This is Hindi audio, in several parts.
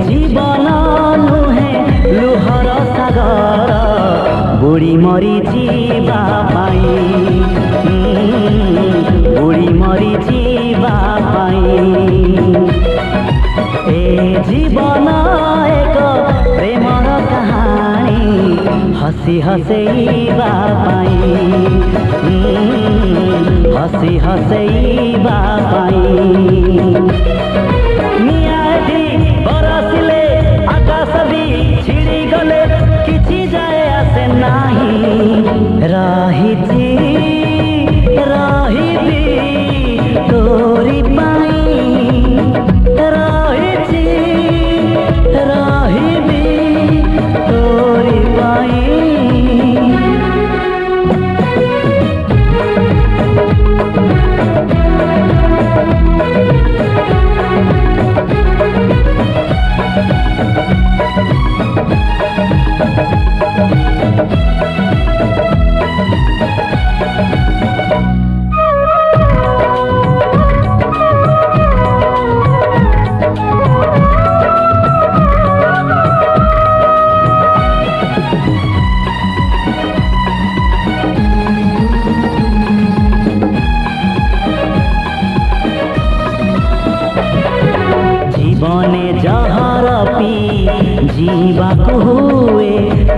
जीवन नुहे लुहर सागर बुड़ी मरी जीवा पाई बुड़ी मरी जीवा पाई ए जीवन एक प्रेमर कहानी हसी हसैबा पाई हसी हसैबा पाई बरसिले आकाश भी छिड़ी गले किछि जाए आसे नाही रहिछि रहिबी तोरी पाई रहिछि रहिबी तोरी पाई जीवने जहर पी जीवाकु हुए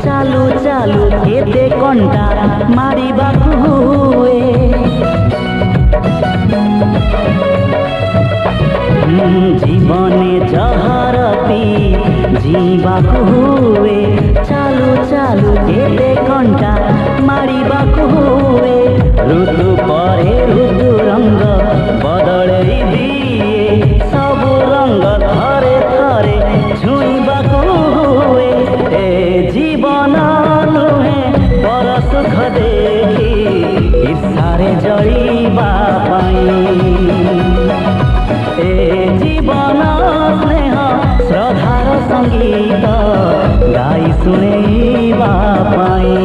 चालू चालू केते कंटा मारिबाकु हुए जीवने जहर पी जीवाकु हुए चालू चालू केते कंटा मारिबाकु हुए ऋतु परे ऋतु रंग बदलै दिए सबु रंग थरे थरे छुईबाकु हुए ए जीवन नुहे पर सुख देखी ईर्षारे जळीबा पाई ए जीवन स्नेह श्रद्धार संगीत गाई शुणेबा पाई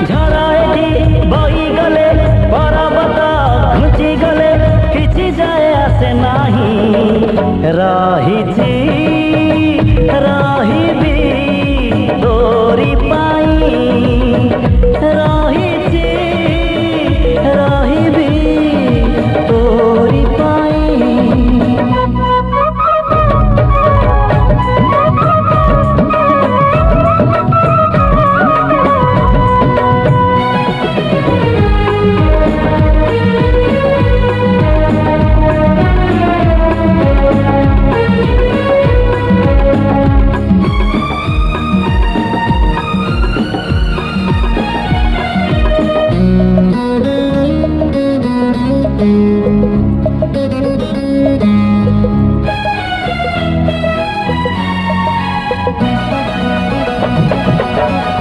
झरा एठी बही गले पर्वत घुची गले किछि जाए आसे नाही रहिछि रहिबी तोरी पाई रहिछि रहिबी तोरी पाई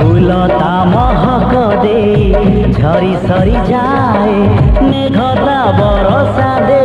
फूलता महक दे झरी सरी जाए मेघता बरसा दे